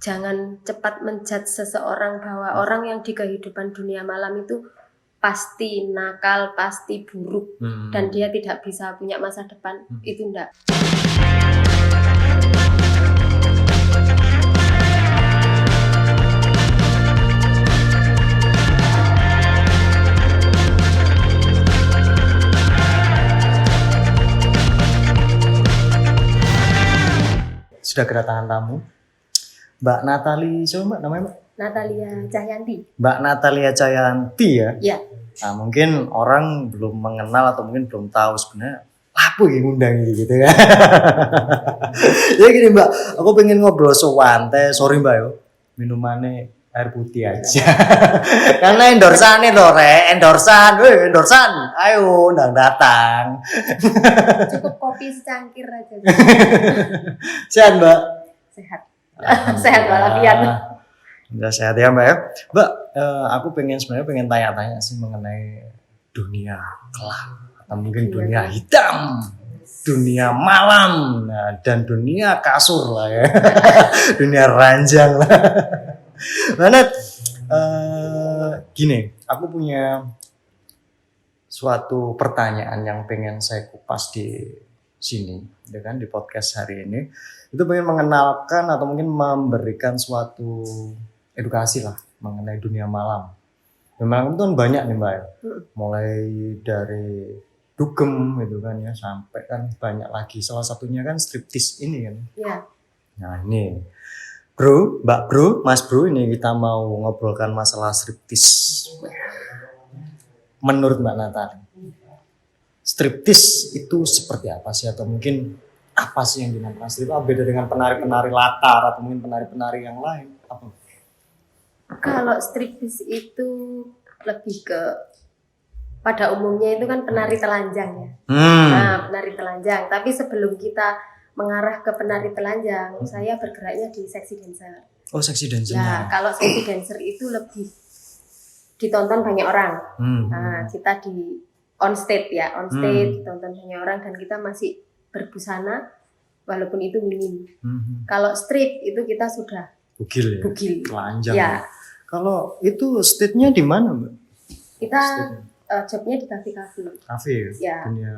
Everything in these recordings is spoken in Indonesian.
jangan cepat menjudge seseorang bahwa orang yang di kehidupan dunia malam itu pasti nakal, pasti buruk, dan dia tidak bisa punya masa depan. Itu enggak. Sudah kedatangan tamu, Mbak Natali, siapa Mbak namanya Mbak? Natalia Cahyanti. Mbak Natalia Cahyanti ya? Iya. Nah mungkin orang belum mengenal atau mungkin belum tahu sebenarnya apa yang ngundang gitu kan. Ya gini Mbak, aku pengen ngobrol sewante, sorry Mbak yo, minumannya air putih aja. Karena endorsan loh endorsan, ayo undang datang. Cukup kopi secangkir aja. Sehat Mbak? Sehat. Sehat walafiat. Udah sehat ya Mbak ya. Mbak, aku sebenarnya pengen tanya-tanya sih mengenai dunia kelam atau mungkin dunia hitam, dunia malam, dan dunia kasur lah ya. Dunia ranjang lah. Mana gini, aku punya suatu pertanyaan yang pengen saya kupas di sini, ya kan, di podcast hari ini. Itu pengen mengenalkan atau mungkin memberikan suatu edukasi lah mengenai dunia malam. Dunia malam itu kan banyak nih Mbak, mulai dari dugem gitu kan ya, sampai kan banyak lagi. Salah satunya kan striptease ini kan. Iya. Nah ini, Bro, Mbak Bro, Mas Bro, ini kita mau ngobrolkan masalah striptease. Menurut Mbak Natali, striptease itu seperti apa sih, atau mungkin apa sih yang dinamakan striptease? Beda dengan penari-penari latar atau mungkin penari-penari yang lain? Apa? Kalau striptease itu lebih ke pada umumnya itu kan penari telanjang ya. Nah, penari telanjang. Tapi sebelum kita mengarah ke penari telanjang, saya bergeraknya di seksi dancer. Oh, seksi dancer. Ya, kalau seksi dancer itu lebih ditonton banyak orang. Nah, kita di on stage ditonton banyak orang dan kita masih berbusana walaupun itu minim. Kalau strip itu kita sudah bugil. Telanjang. Ya. Kalau itu stage-nya di mana, Mbak? Kita jobnya di kafe-kafe. Kafe ya? Dunia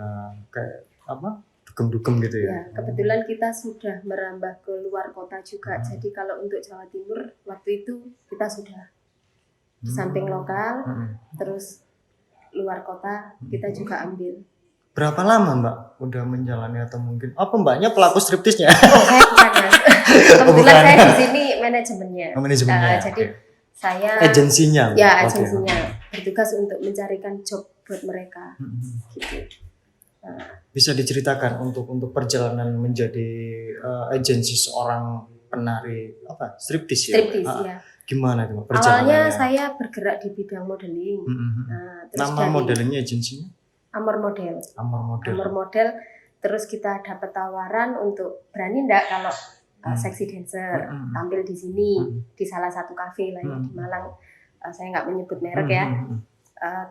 kayak apa? Dugem-dugem gitu ya? Ya, kebetulan kita sudah merambah ke luar kota juga. Jadi kalau untuk Jawa Timur waktu itu kita sudah di samping lokal, terus luar kota kita juga ambil. Berapa lama Mbak udah menjalani atau mungkin apa Mbaknya pelaku striptease-nya? Oh, saya bukan Mas. Kebetulan saya di sini manajemennya. Manajemennya. Jadi saya agensinya. Ya, agensinya. Bertugas untuk mencarikan job buat mereka. Gitu. Bisa diceritakan untuk perjalanan menjadi agensi seorang penari apa? Striptease ya? Striptease ya. Gimana itu perjalanannya? Awalnya saya bergerak di bidang modeling. Terus nama modelingnya agensinya? Amor Model. Amor Model. Terus kita dapat tawaran untuk berani enggak kalau seksi dancer tampil di sini di salah satu kafe lah ya di Malang. Saya nggak menyebut merek ya.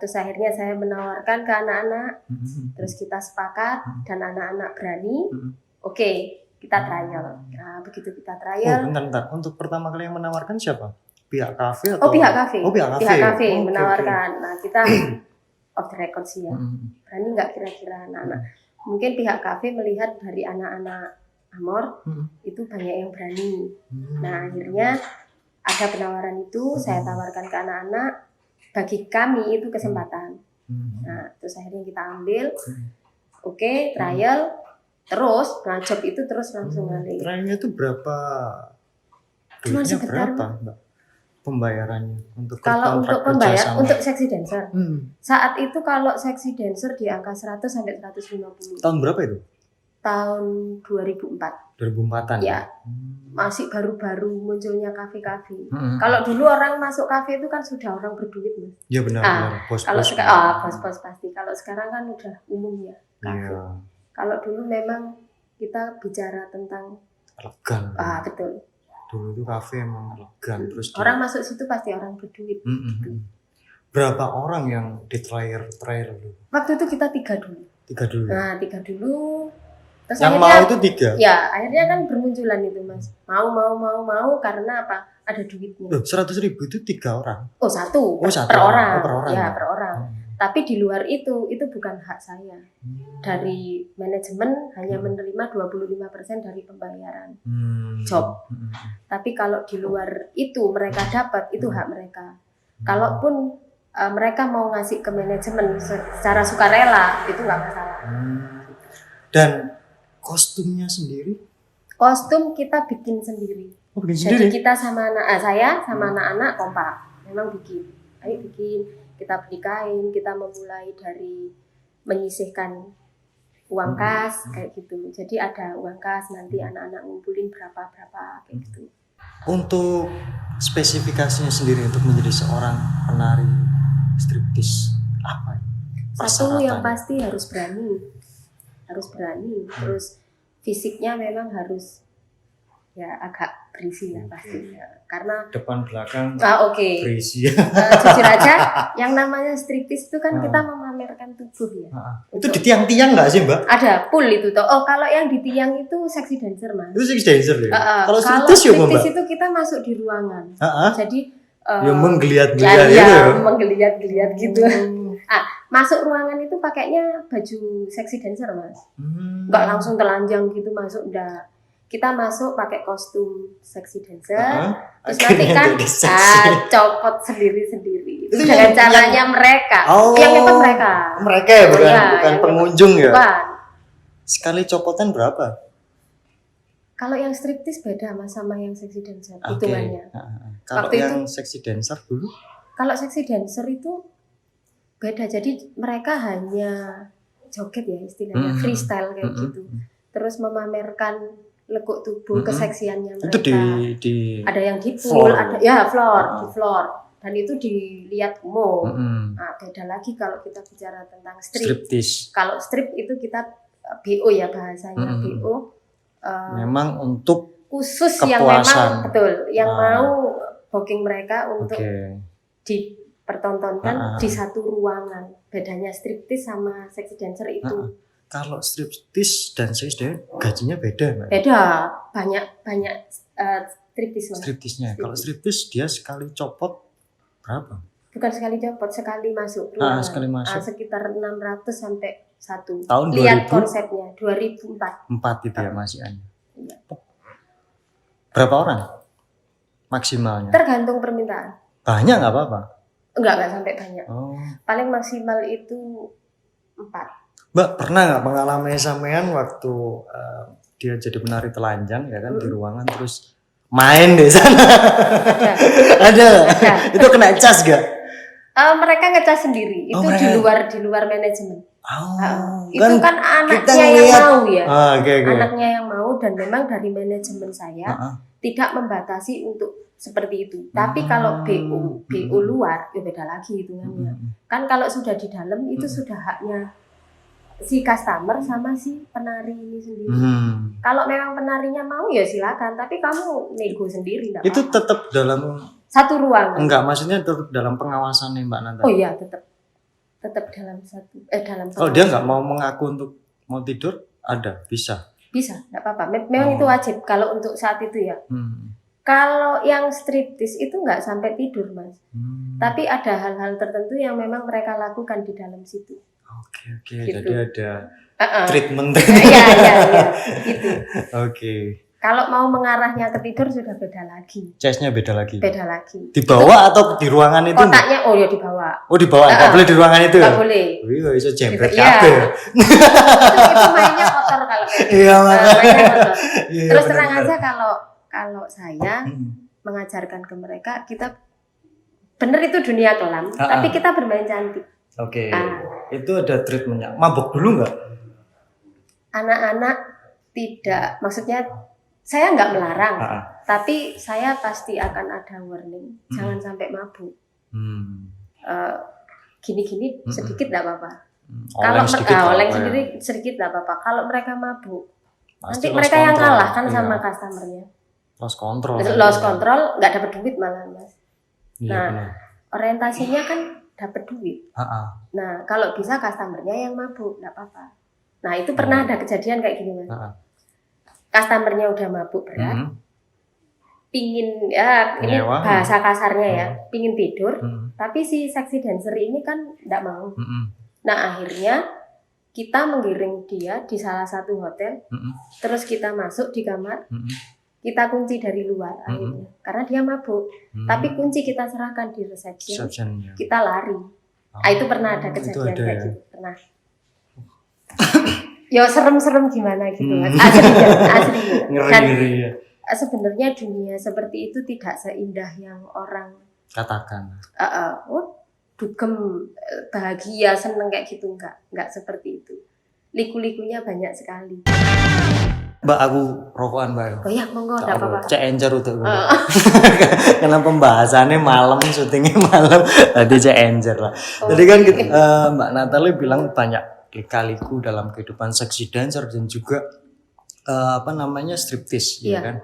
Terus akhirnya saya menawarkan ke anak-anak. Terus kita sepakat dan anak-anak berani. Oke, kita trial. Nah, begitu kita trial. Bentar. Untuk pertama kali yang menawarkan siapa? Pihak kafe atau? Pihak kafe. Pihak kafe menawarkan. Okay. Nah, kita off the record sih ya. Berani nggak kira-kira anak-anak? Mungkin pihak kafe melihat dari anak-anak Amor itu banyak yang berani. Nah, akhirnya ada penawaran itu, saya tawarkan ke anak-anak. Bagi kami itu kesempatan. Nah, terus akhirnya kita ambil. Oke, trial. Terus, nah job itu terus langsung ngalir. Trialnya itu berapa? Duitnya berapa, Mbak? Pembayarannya untuk kalau untuk pembayar untuk seksi dancer. Saat itu kalau seksi dancer di angka 100 sampai 150. Tahun berapa itu? Tahun 2004. 2004-an. Ya. Masih baru-baru munculnya kafe-kafe. Kalau dulu orang masuk kafe itu kan sudah orang berduit, Mas. Iya benar. Bos-bos pasti. Kalau sekarang kan udah umum ya kafe. Yeah. Kalau dulu memang kita bicara tentang elegan. Betul. Dulu itu kafe emang elegan. Terus orang masuk situ pasti orang berduit. Gitu. Berapa orang yang di trial dulu? Waktu itu kita 3 dulu. 3 dulu. Nah, 3 dulu. Terus yang akhirnya, mau itu 3. ya akhirnya kan bermunculan itu Mas. Mau karena apa? Ada duitnya. Loh, 100.000 itu 3 orang. Oh satu, Oh, satu per orang. Oh, per orang. Ya per orang. Tapi di luar itu bukan hak saya. Dari manajemen hanya menerima 25% dari pembayaran job. Tapi kalau di luar itu mereka dapat, itu hak mereka. Kalaupun mereka mau ngasih ke manajemen secara sukarela, itu nggak masalah. Dan kostumnya sendiri? Kostum kita bikin sendiri. Oh, bikin Jadi sendiri? kita saya sama anak-anak kompak, memang bikin. Ayo bikin, kita beli kain, kita memulai dari menyisihkan uang kas kayak gitu. Jadi ada uang kas, nanti anak-anak ngumpulin berapa kayak gitu. Untuk spesifikasinya sendiri untuk menjadi seorang penari striptease apa? Satu yang pasti harus berani. Terus fisiknya memang harus ya agak berisi lah pasti ya. Karena depan belakang oke. berisi. Jujur aja yang namanya striptease itu kan kita memamerkan tubuh ya. Itu di tiang-tiang nggak sih Mbak? Ada pool itu toh. Oh kalau yang di tiang itu sexy dancer Mas. Itu sexy dancer ya. Kalau striptease itu kita masuk di ruangan. Jadi ya menggeliat-geliat ya, gitu. Menggeliat-geliat gitu. Masuk ruangan itu pakainya baju sexy dancer Mas. Nggak langsung telanjang gitu masuk, enggak. Kita masuk pakai kostum sexy dancer, terus nanti kan copot sendiri-sendiri. Itu dengan caranya mereka. Yang itu mereka. Mereka ya, bukan pengunjung ya. Bukan. Sekali copotan berapa? Kalau yang striptease beda Mas sama yang sexy dancer hitungannya. Kalau yang sexy dancer dulu? Kalau sexy dancer itu beda. Jadi mereka hanya joget ya istilahnya, freestyle kayak gitu. Terus memamerkan lekuk tubuh, keseksiannya mereka. Itu di ada yang di pool, ada ya di floor. Dan itu dilihat umum. Nah, beda lagi kalau kita bicara tentang striptease. Kalau strip itu kita BO ya bahasanya, BO. Memang untuk khusus kepuasan. Yang memang betul, yang mau booking mereka untuk dipertontonkan di satu ruangan. Bedanya striptease sama sexy dancer itu. Kalau striptease dan sexy dancer gajinya beda, Mbak? Beda, banyak striptease. Striptease-nya. Kalau striptease dia sekali copot berapa? Bukan sekali copot, sekali masuk ruangan. Sekali masuk. Sekitar 600 sampai 1. Tahun Lihat 2000? konsepnya, 2004. 4 itu ya Mas Ian. Berapa orang maksimalnya? Tergantung permintaan. Banyak nggak apa-apa? Enggak sampai banyak. Paling maksimal itu 4. Mbak, pernah nggak mengalami sampean waktu dia jadi penari telanjang ya kan di ruangan terus main di sana? Ada. Itu kena cas gak? Mereka ngecas sendiri. Itu di luar manajemen. Itu kan anaknya yang mau ya. Anaknya yang mau dan memang dari manajemen saya tidak membatasi untuk seperti itu. Tapi kalau BO luar ya beda lagi hitungannya. Kan kalau sudah di dalam itu sudah haknya si customer sama si penari ini sendiri. Kalau memang penarinya mau ya silakan, tapi kamu nego sendiri. Itu apa-apa. Tetap dalam satu ruangan. Enggak, maksudnya tetap dalam pengawasan nih Mbak Nanda. Oh iya, tetap dalam dalam. Kalau dia nggak mau mengaku untuk mau tidur, bisa, nggak apa-apa. Memang itu wajib kalau untuk saat itu ya. Kalau yang striptease itu nggak sampai tidur Mas. Tapi ada hal-hal tertentu yang memang mereka lakukan di dalam situ. Oke. Gitu. Jadi ada treatment. Iya, gitu. Oke. Kalau mau mengarahnya ke tidur sudah beda lagi. Chestnya beda lagi. Dibawa atau di ruangan itu? Kotaknya dibawa. Dibawa. Nggak boleh di ruangan itu? Nggak boleh. Wih, bisa jempret gitu, kabel. Itu mainnya kotor kalau kayak gitu. Iya, mainnya kotor. Terus bener, terang aja kalau saya mengajarkan ke mereka, kita bener itu dunia kelam, tapi kita bermain cantik. Oke. Itu ada treatmentnya. Mabok dulu nggak? Anak-anak tidak, maksudnya saya nggak melarang, tapi saya pasti akan ada warning, jangan sampai mabuk. Gini-gini sedikit nggak apa-apa. Kalau oleng sendiri sedikit nggak apa-apa. Kalau mereka mabuk, nanti mereka yang kalah kan sama customernya. Lost control, nggak dapat duit malah Mas. Orientasinya kan dapat duit. Nah kalau bisa customernya yang mabuk nggak apa-apa. Nah itu pernah ada kejadian kayak gini Mas. Customernya udah mabuk berat, pingin ya ini Nyewa. bahasa kasarnya ya, pingin tidur, tapi si sexy dancer ini kan nggak mau. Nah akhirnya kita menggiring dia di salah satu hotel, terus kita masuk di kamar, kita kunci dari luar akhirnya, karena dia mabuk. Tapi kunci kita serahkan di resepsi, kita lari. Itu pernah ada kejadian kayak gitu, pernah. Ya serem-serem gimana gitu Mas. Asli. Ngeri-ngeri ya. Sebenarnya dunia seperti itu tidak seindah yang orang katakan. Dugem, bahagia, seneng kayak gitu, enggak seperti itu. Liku-likunya banyak sekali. Mbak, aku rokokan Mbak. Oh iya, monggo, enggak apa-apa. Cek encer utuh. Karena pembahasannya malam, syutingnya malam, tadi cek encer lah. Jadi kan Mbak Natalie bilang banyak lika-liku dalam kehidupan sexy dancer dan juga striptease, ya kan?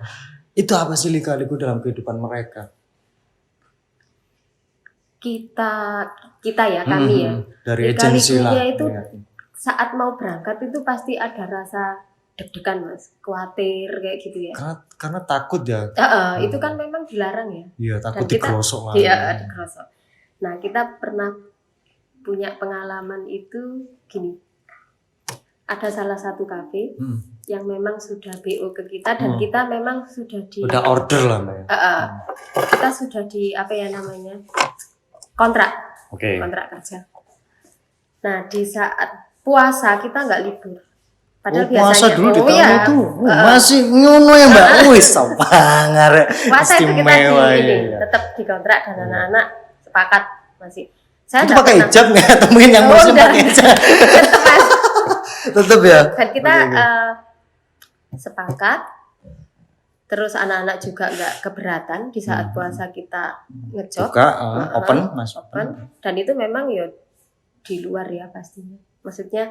Itu apa sih lika-liku dalam kehidupan mereka? Kita ya, kami ya. Dari agensi lah. Itu saat mau berangkat itu pasti ada rasa deg-degan Mas, khawatir kayak gitu ya. Karena takut ya. Itu kan memang dilarang ya. Iya, takut digerosok. Iya, digerosok. Nah, kita pernah punya pengalaman itu gini. Ada salah satu kafe yang memang sudah BO ke kita dan kita memang sudah udah order lah Mbak. Kita sudah di kontrak. Kontrak kerja. Nah, di saat puasa kita nggak libur. Padahal puasa biasanya dulu di tahun itu masih ngono ya Mbak. Wis sapangar. Puasa itu kita tetap di kontrak dan anak-anak sepakat masih. Saya itu pakai hijab nggak? Atau mungkin yang muslim pakai hijab? Tetap ya. Dan kita sepakat. Terus anak-anak juga nggak keberatan di saat puasa kita ngejob. Open. Dan itu memang ya di luar ya pastinya. Maksudnya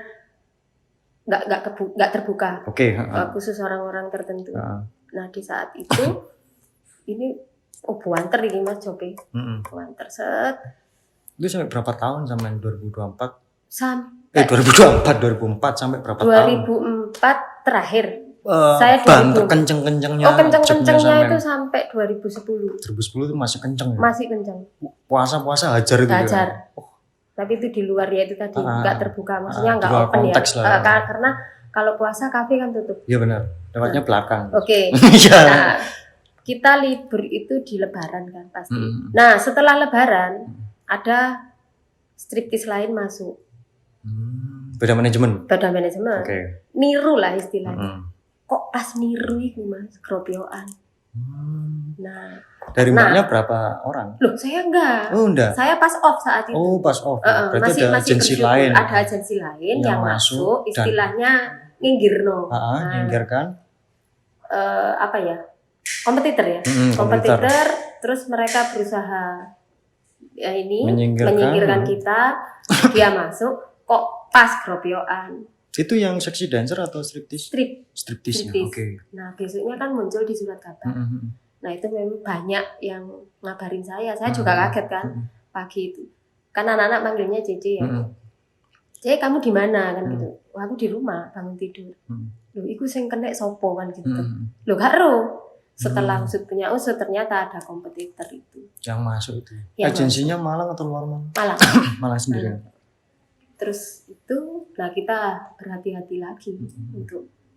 nggak terbuka. Khusus orang-orang tertentu. Nah di saat itu ini buanter ini Mas Jope. Buanter set. Itu sampai berapa tahun sampai 2024? 2004 sampai berapa tahun? 2004 terakhir. Saya kenceng-kencengnya. Kenceng-kencengnya itu sampai 2010. 2010 itu masih kenceng ya? Masih kenceng. Puasa hajar itu. Hajar. Tapi itu di luar ya itu tadi nggak terbuka, maksudnya nggak open ya. Karena kalau puasa kafe kan tutup. Iya benar. Lewatnya belakang. Oke. Nah, kita libur itu di Lebaran kan pasti. Nah, setelah Lebaran ada striptease lain masuk. Beda manajemen. Niru lah istilahnya. Kok pas niru itu Mas, gropioan. Nah, dari mbaknya berapa orang? Loh, saya enggak. Oh, enggak. Saya pas off saat itu. Oh, pas off. Berarti ada agensi lain. Ada agensi lain yang masuk istilahnya nginggirno. Nginggirkan. Kompetitor ya. Kompetitor, terus mereka berusaha menyingkirkan kita. Dia masuk, kok pas gropioan. Itu yang sexy dancer atau striptease? Striptease. Oke. Nah, besoknya kan muncul di surat kabar. Nah, itu memang banyak yang ngabarin saya. Saya juga kaget kan pagi itu. Kan anak-anak manggilnya Cece ya. Cece, kamu di mana kan gitu. Wah, aku di rumah bangun tidur. Loh, iku sing kena sopo kan gitu. Loh, gak ero. Setelah punya usut ternyata ada kompetitor itu. Yang masuk itu. Agensinya Malang atau luar Malang? Malang. Malang sendiri. Terus itu, nah kita berhati-hati lagi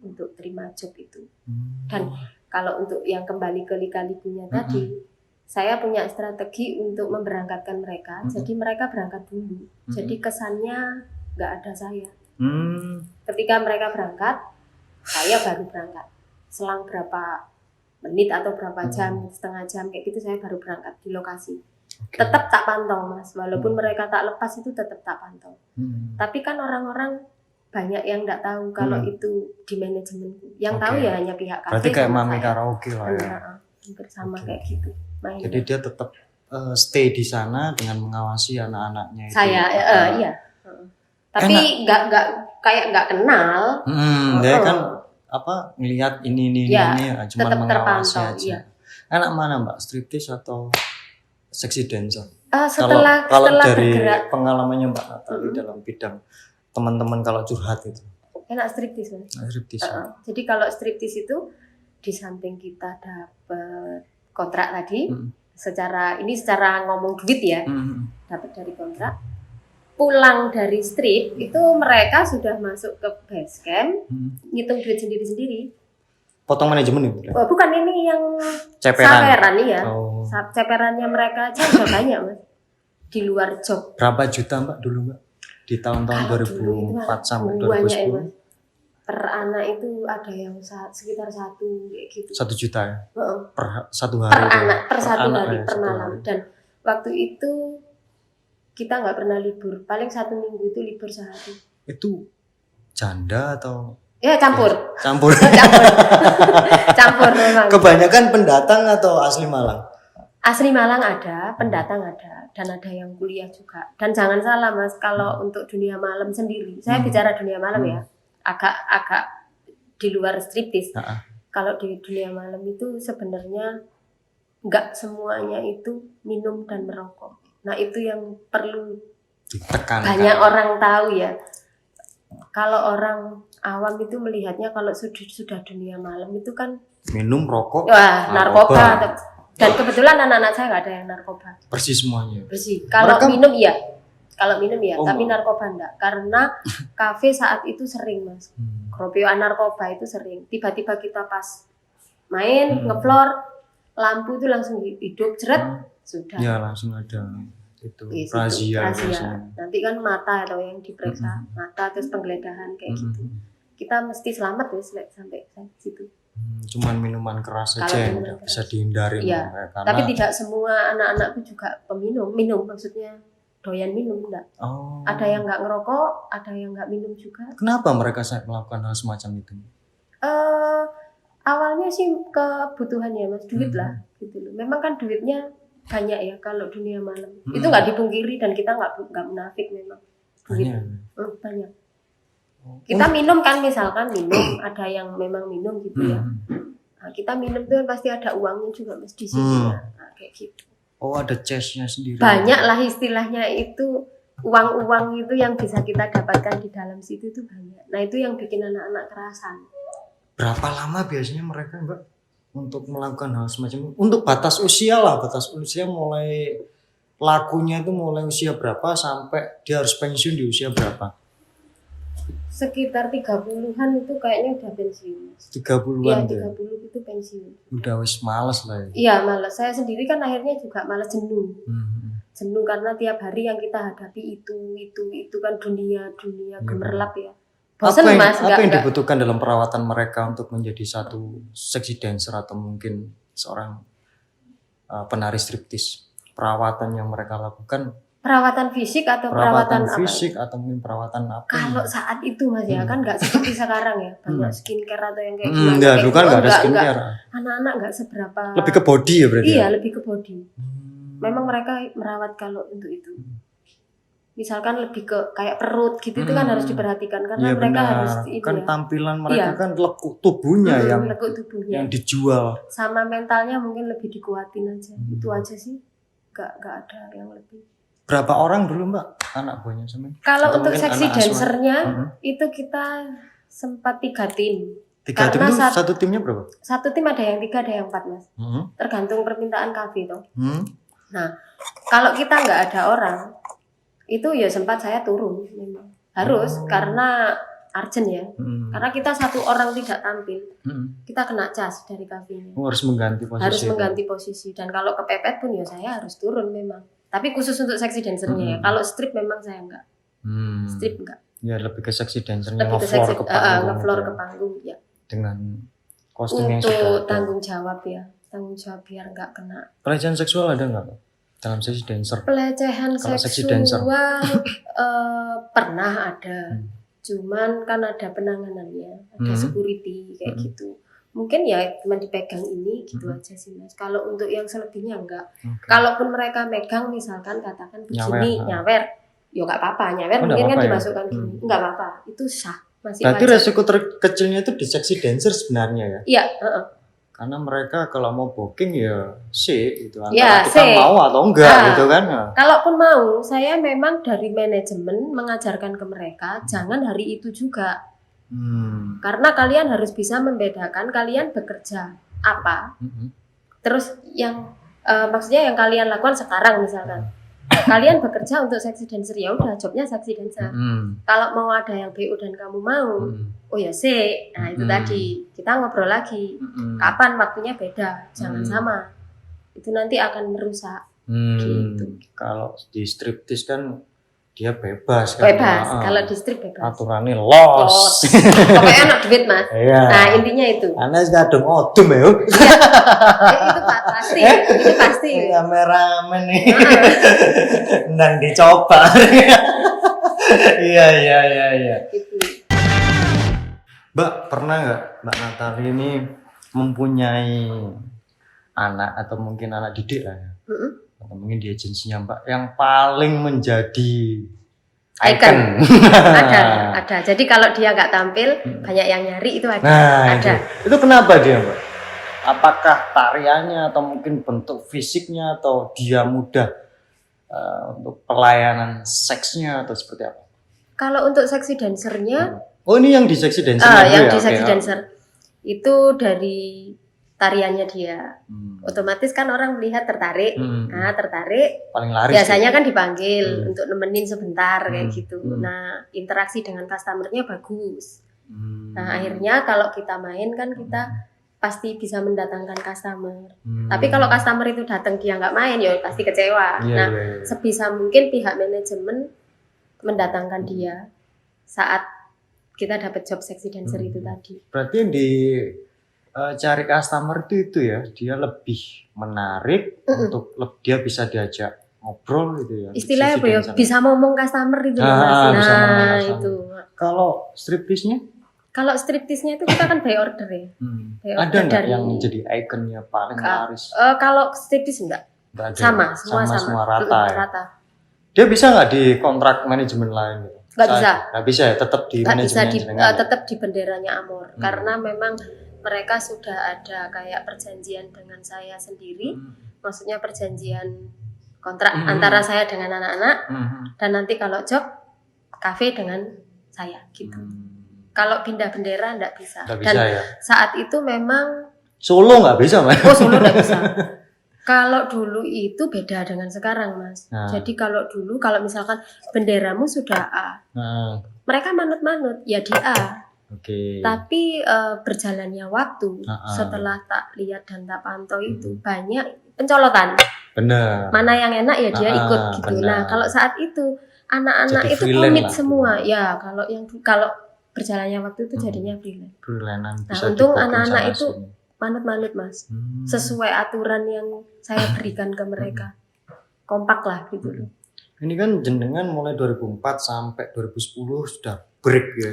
untuk terima job itu. Dan kalau untuk yang kembali ke lika-likunya tadi, saya punya strategi untuk memberangkatkan mereka. Jadi mereka berangkat dulu. Jadi kesannya nggak ada saya. Ketika mereka berangkat, saya baru berangkat. Selang berapa menit atau berapa jam, setengah jam kayak gitu saya baru berangkat di lokasi. Tetap tak pantau Mas, walaupun mereka tak lepas itu tetap tak pantau. Tapi kan orang-orang banyak yang nggak tahu kalau itu di manajemenku. Yang tahu ya hanya pihak kafe. Berarti kayak mami karaoke lah ya. Hampir sama kayak gitu. Jadi dia tetap stay di sana dengan mengawasi anak-anaknya itu. Saya iya. Tapi nggak kayak kenal. Dia kan ngelihat ini cuma mengawasi aja. Iya. Enak mana Mbak, striptease atau sexy dancer? Setelah dari bergerak, pengalamannya Mbak Natalie dalam bidang teman-teman kalau curhat itu. enak striptis Mas. Striptis. Jadi kalau striptis itu di samping kita dapat kontrak tadi, secara ngomong duit ya, dapat dari kontrak. Pulang dari strip itu mereka sudah masuk ke base camp, ngitung duit sendiri-sendiri. Potong manajemen itu? Bukan, ini yang ceperan ya. Ceperannya mereka aja udah banyak Mas. Di luar job. Berapa juta Mbak dulu Mbak? Di tahun-tahun 2004 sampai 2010? Banyak ya Mas. Per anak itu ada yang sekitar 1 kayak gitu. 1 juta ya? Per 1 hari? Per anak, per 1 hari, per malam. Hari. Dan waktu itu kita nggak pernah libur. Paling 1 minggu itu libur sehari. Itu janda atau? Ya campur. Campur. Campur memang. Kebanyakan pendatang atau asli Malang? Asli Malang ada, pendatang ada, dan ada yang kuliah juga. Dan jangan salah Mas, kalau untuk dunia malam sendiri, saya bicara dunia malam ya, agak di luar striptis. Kalau di dunia malam itu sebenarnya nggak semuanya itu minum dan merokok. Nah itu yang perlu ditekankan. Banyak orang tahu ya. Kalau orang awam itu melihatnya kalau sudah dunia malam itu kan minum, rokok, narkoba. Dan kebetulan anak-anak saya nggak ada yang narkoba. Bersih semuanya. Bersih. Kalau minum iya. Tapi narkoba enggak. Karena kafe saat itu sering Mas. Keropiokan narkoba itu sering. Tiba-tiba kita pas main, ngefloor, lampu itu langsung hidup, jeret, sudah. Ya langsung ada itu razia. Nanti kan mata atau yang diperiksa, mata terus penggeledahan kayak gitu. Kita mesti selamat ya sampai situ. Cuman minuman keras saja yang tidak bisa dihindari. Iya. Tapi tidak semua anak-anakku juga minum maksudnya doyan minum enggak. Ada yang nggak ngerokok, ada yang nggak minum juga. Kenapa mereka melakukan hal semacam itu? Awalnya sih kebutuhan ya Mas, duit lah gitu loh. Memang kan duitnya banyak ya kalau dunia malam. Itu nggak dipungkiri dan kita nggak munafik memang. Banyak. Kita minum kan, misalkan minum, ada yang memang minum gitu ya. Nah, kita minum tuh pasti ada uangnya juga Mas di sini. Nah, kayak gitu. Ada chestnya sendiri. Banyak lah istilahnya itu, uang-uang itu yang bisa kita dapatkan di dalam situ itu banyak. Nah itu yang bikin anak-anak kerasan. Berapa lama biasanya mereka Mbak untuk melakukan hal semacam itu? Untuk batas usia mulai lakunya itu mulai usia berapa sampai dia harus pensiun di usia berapa? Sekitar 30-an itu kayaknya udah pensiun. 30-an ya? 30 itu pensiun. Udah wis males lah ya? Iya males. Saya sendiri kan akhirnya juga males, jenuh. Jenuh karena tiap hari yang kita hadapi itu kan dunia gemerlap ya. Bosan Mas. Apa yang dibutuhkan dalam perawatan mereka untuk menjadi satu sexy dancer atau mungkin seorang penari striptis? Perawatan yang mereka lakukan? Perawatan fisik atau perawatan fisik apa? Atau mungkin perawatan apa? Kalau saat itu Mas ya kan nggak seperti sekarang ya, banyak skincare atau yang kayak gimana. Ya, dulu kan nggak ada skincare. Anak-anak nggak seberapa. Lebih ke body ya berarti? Iya, lebih ke body. Memang mereka merawat kalau untuk itu. Misalkan lebih ke kayak perut gitu itu kan harus diperhatikan karena mereka harus kan tampilan mereka kan lekuk tubuhnya yang dijual. Sama mentalnya mungkin lebih dikuatin aja. Itu aja sih. Nggak ada yang lebih. Berapa orang dulu Mbak anak buahnya sama? Kalau untuk seksi dancernya itu kita sempat 3 tim. 3 tim itu satu timnya berapa? Satu tim ada yang 3 ada yang 4 Mas. Tergantung permintaan kafe toh. Nah kalau kita nggak ada orang itu ya sempat saya turun memang harus karena urgent ya. Karena kita 1 orang tidak tampil kita kena cas dari kafenya. Harus mengganti posisi. Harus mengganti posisi dan kalau kepepet pun ya saya harus turun memang. Tapi khusus untuk seksi dancernya ya. Kalau strip memang saya enggak. Strip enggak. Ya lebih ke seksi dancernya nge-floor ke panggung ya. Dengan kostum yang sudah untuk tanggung jawab ya. Tanggung jawab biar enggak kena. Pelecehan seksual ada enggak dalam seksi dancer? Pelecehan seksual pernah ada. Cuman kan ada penanganannya, ada security kayak gitu. Mungkin ya cuma dipegang ini gitu aja sih Mas. Kalau untuk yang selebihnya enggak. Kalaupun mereka megang misalkan katakan begini nyawer, ya enggak apa-apa. Nyawer mungkin kan dimasukkan gini. Enggak apa-apa. Itu sah. Masih berarti resiko terkecilnya itu di seksi dancer sebenarnya ya? Iya, Karena mereka kalau mau booking ya gitu antara kita mau atau enggak gitu kan. Kalaupun mau, saya memang dari manajemen mengajarkan ke mereka jangan hari itu juga. Karena kalian harus bisa membedakan kalian bekerja apa. Terus yang maksudnya yang kalian lakukan sekarang misalkan. Kalian bekerja untuk sexy dancer, ya udah jobnya sexy dancer. Kalau mau ada yang BO dan kamu mau, oh ya sih. Nah itu tadi kita ngobrol lagi. Kapan waktunya beda, jangan sama. Itu nanti akan merusak. Gitu. Kalau di striptease kan dia bebas kan. Bebas. Kalau di strip bebas. Aturannya los. Pokoknya anak duit mas. Iya. Nah intinya itu. Karena kadung odum ya. Itu pasti. Itu pasti. Kameramen nih. Nang dicoba. Iya. Gitu. Mbak pernah nggak Mbak Natali ini mempunyai anak atau mungkin anak didik lah ya? Atau mungkin di agensinya Mbak yang paling menjadi icon. ada. Jadi kalau dia nggak tampil, banyak yang nyari itu ada. Nah, ada. Itu kenapa dia Mbak? Apakah tariannya atau mungkin bentuk fisiknya atau dia mudah untuk pelayanan seksnya atau seperti apa? Kalau untuk sexy dancernya, oh ini yang di sexy dancer yang di sexy dancer itu dari tariannya dia, otomatis kan orang melihat tertarik, tertarik. Paling laris. Biasanya kan dipanggil untuk nemenin sebentar kayak gitu. Nah interaksi dengan customernya bagus. Nah akhirnya kalau kita main kan kita pasti bisa mendatangkan customer. Tapi kalau customer itu datang dia nggak main, ya pasti kecewa. Sebisa mungkin pihak manajemen mendatangkan dia saat kita dapat job sexy dancer itu tadi. Berarti yang cari customer itu ya, dia lebih menarik untuk dia bisa diajak ngobrol gitu ya. Istilahnya apa ya? Bisa ngomong customer itu mas. Nah itu. Kalau striptease-nya? Kalau striptease-nya itu kita kan by order ya. Ada nggak yang jadi ikonnya paling laris? Kalau striptease enggak. Sama rata. Dia bisa nggak di kontrak manajemen lain? Nggak bisa. Nggak bisa ya, tetap di manajemen. Tetap di benderanya Amor. Karena memang mereka sudah ada kayak perjanjian dengan saya sendiri, maksudnya perjanjian kontrak antara saya dengan anak-anak, dan nanti kalau job kafe dengan saya gitu. Kalau pindah bendera enggak bisa. Dan ya? Saat itu memang Solo nggak bisa mas? Oh Solo nggak bisa. Kalau dulu itu beda dengan sekarang mas. Jadi kalau dulu kalau misalkan benderamu sudah A, mereka manut-manut ya di A. Tapi berjalannya waktu setelah tak lihat dan tak pantau itu banyak pencolotan. Bener. Mana yang enak ya dia ikut gitu. Bener. Nah kalau saat itu anak-anak itu komit semua. Ya kalau berjalannya waktu itu jadinya freelance. Nah untung anak-anak itu manut-manut mas. Sesuai aturan yang saya berikan ke mereka. Kompak lah gitu. Ini kan jenengan mulai 2004 sampai 2010 sudah break ya?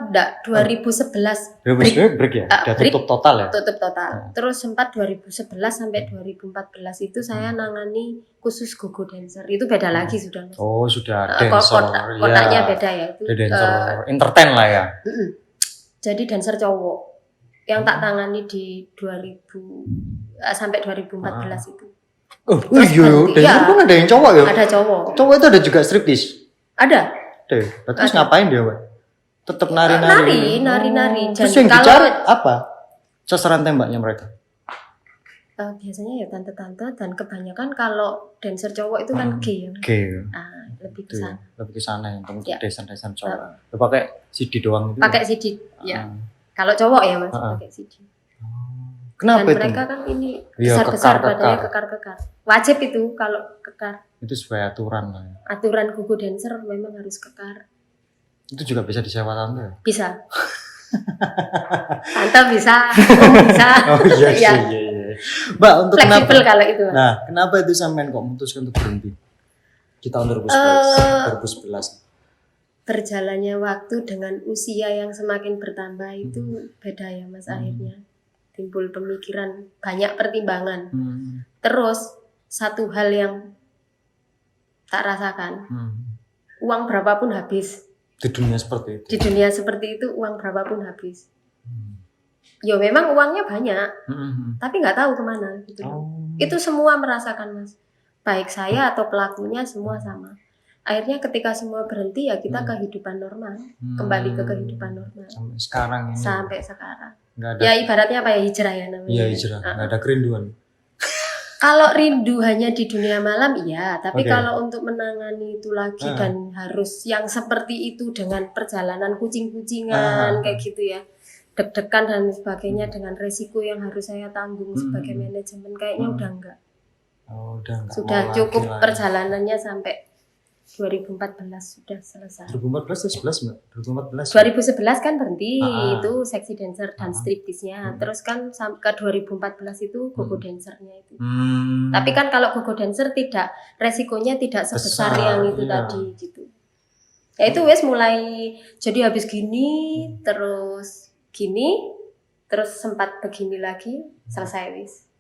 Enggak, 2011 break ya? Udah tutup total ya? Tutup total. Terus sempat 2011 sampai 2014 itu saya nangani khusus gogo dancer. Itu beda lagi sudah. Oh sudah dancer. Kotanya beda ya. Itu dancer entertain lah ya? Jadi dancer cowok. Yang tak tangani di 2000 sampai 2014 itu. Oh iya, dancer pun ada yang cowok ya? Ada cowok. Cowok itu ada juga striptease? Ada. Terus ngapain dia, Mbak? Tetap nari-nari. Nari-nari. Terus yang dicari apa? Sasaran tembaknya mereka? Biasanya ya tante-tante dan kebanyakan kalau dancer cowok itu kan gay ya. Lebih ke sana. Lebih ke sana ya, untuk desain-desain cowok. Pakai CD doang itu. Pakai CD, ya. Kalau cowok ya Mas, pakai CD. Kenapa dan itu? Mereka kan ini besar-besar badannya kekar-kekar. Wajib itu kalau kekar. Itu sesuai aturan lah ya. Aturan gogo dancer memang harus kekar. Itu juga bisa disewa tante? Bisa. Tante bisa, bisa. Oh iya. Mbak, untuk fleksibel kalau itu. Nah, kenapa itu sampean kok memutuskan untuk berhenti? Di tahun 2011. Berjalannya waktu dengan usia yang semakin bertambah itu beda ya Mas akhirnya. Timbul pemikiran, banyak pertimbangan. Terus satu hal yang tak rasakan, uang berapapun habis. Di dunia seperti itu? Di dunia seperti itu uang berapapun habis. Ya memang uangnya banyak, tapi nggak tahu kemana gitu. Itu semua merasakan Mas. Baik saya atau pelakunya semua sama. akhirnya ketika semua berhenti ya kita kehidupan normal, kembali ke kehidupan normal sampai sekarang ini. Sampai sekarang. Nggak ada. Ya ibaratnya apa ya, hijrah ya namanya. Iya hijrah, nggak ada kerinduan. Kalau rindu hanya di dunia malam iya, tapi kalau untuk menangani itu lagi dan harus yang seperti itu dengan perjalanan kucing-kucingan kayak gitu ya, deg-degan dan sebagainya dengan resiko yang harus saya tanggung sebagai manajemen, kayaknya udah enggak. Oh, udah enggak. Sudah cukup perjalanannya sampai 2014 sudah selesai. 2014 atau 11 Mbak? 2014 kan berhenti itu seksi dancer dan striptease-nya. Terus kan ke 2014 itu gogo dancer-nya itu. Tapi kan kalau gogo dancer tidak, resikonya tidak sebesar yang itu tadi gitu. Ya itu wes mulai jadi habis gini, terus sempat begini lagi, selesai wes.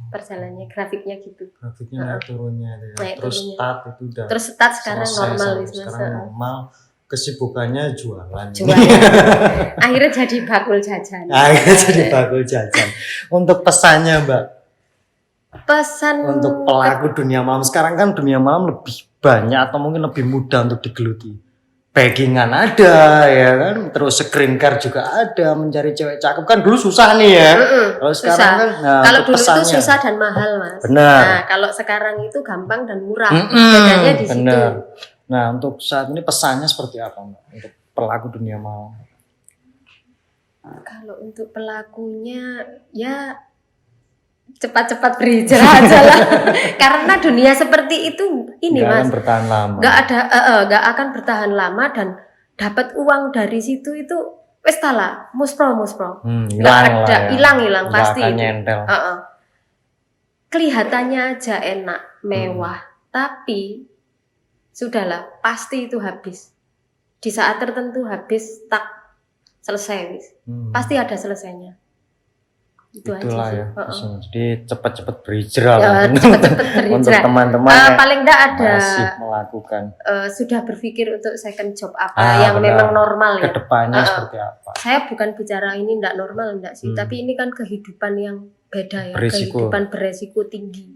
Perjalanannya grafiknya gitu. Grafiknya turunnya ya. Terus turunnya. start itu udah. Terus start sekarang normal wis sekarang normal. Kesibukannya jualan. Akhirnya jadi bakul jajan. Untuk pesannya Mbak. Pesan untuk pelaku dunia malam sekarang kan dunia malam lebih banyak atau mungkin lebih mudah untuk digeluti. Packingan ada ya kan, terus screen car juga ada, mencari cewek cakep kan dulu susah nih ya. Kalau sekarang kan, kalau dulu itu susah dan mahal Mas. Benar. Nah kalau sekarang itu gampang dan murah, bedanya di situ. Nah untuk saat ini pesannya seperti apa Mbak untuk pelaku dunia malam? Kalau untuk pelakunya ya cepat-cepat berhijrah aja lah. Karena dunia seperti itu ini Mas. Akan bertahan lama. Gak akan bertahan lama dan dapat uang dari situ itu wes tala muspro. Hilang pasti. Kelihatannya aja enak, mewah, tapi sudahlah pasti itu habis. Di saat tertentu habis tak selesai wis. Pasti ada selesainya. Itulah ya. Jadi cepat-cepat berhijrah untuk teman-teman paling enggak ada masih melakukan sudah berpikir untuk second job apa yang memang normal ya. Kedepannya seperti apa? Saya bukan bicara ini enggak normal enggak sih, tapi ini kan kehidupan yang beda ya, kehidupan beresiko tinggi.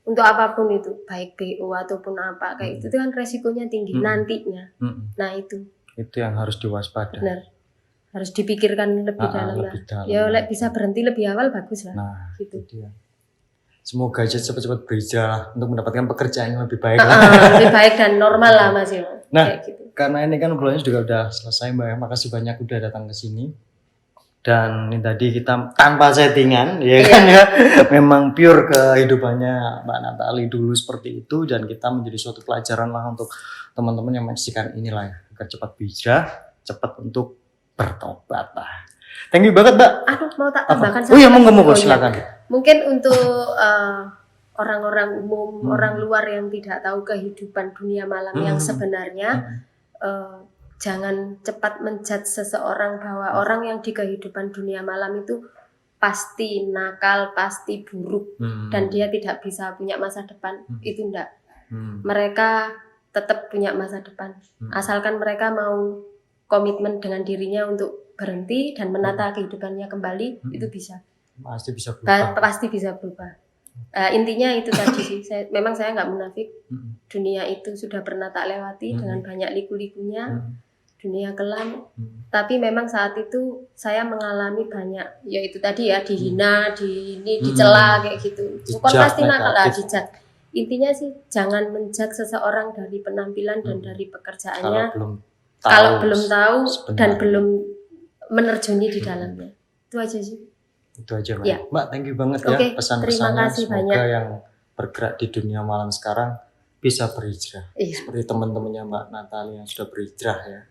Untuk apapun itu, baik BO ataupun apa kayak itu kan resikonya tinggi nantinya. Nah itu yang harus diwaspadai. Benar. Harus dipikirkan lebih dalam lah. Ya bisa berhenti lebih awal bagus lah. Nah, gitu. Semoga aja cepat-cepat berhijrah untuk mendapatkan pekerjaan yang lebih baik. Lebih baik dan normal lah Mas ya. Nah, gitu. Karena ini kan obrolannya juga udah selesai Mbak ya. Makasih banyak udah datang ke sini. Dan ini tadi kita tanpa settingan ya kan ya. Memang pure kehidupannya Mbak Natali dulu seperti itu dan kita menjadi suatu pelajaran lah untuk teman-teman yang menyaksikan inilah ya. Agar cepat berhijrah, cepat untuk bertobat lah. Thank you banget Mbak. Aduh mau tak tambahkan satu. Oh iya monggo silakan. Mungkin untuk orang-orang umum, orang luar yang tidak tahu kehidupan dunia malam yang sebenarnya, jangan cepat menjudge seseorang bahwa orang yang di kehidupan dunia malam itu pasti nakal, pasti buruk dan dia tidak bisa punya masa depan. Itu enggak. Mereka tetap punya masa depan. Asalkan mereka mau komitmen dengan dirinya untuk berhenti dan menata kehidupannya kembali, itu bisa. Pasti bisa berubah. Pasti bisa berubah. Intinya itu tadi sih. Memang saya nggak munafik. Dunia itu sudah pernah tak lewati dengan banyak liku-likunya. Dunia kelam. Tapi memang saat itu saya mengalami banyak, yaitu tadi ya dihina, dicela kayak gitu. Bukan pasti nakal lah, dijat. Intinya sih jangan menjudge seseorang dari penampilan dan dari pekerjaannya. Kalau belum tahu sebenarnya. Dan belum menerjuni di dalamnya. Itu aja sih. Itu aja Mbak. Ya. Mbak, thank you banget ya pesan-pesannya. Semoga banyak. Yang bergerak di dunia malam sekarang bisa berhijrah. Seperti teman-temannya Mbak Natali yang sudah berhijrah ya.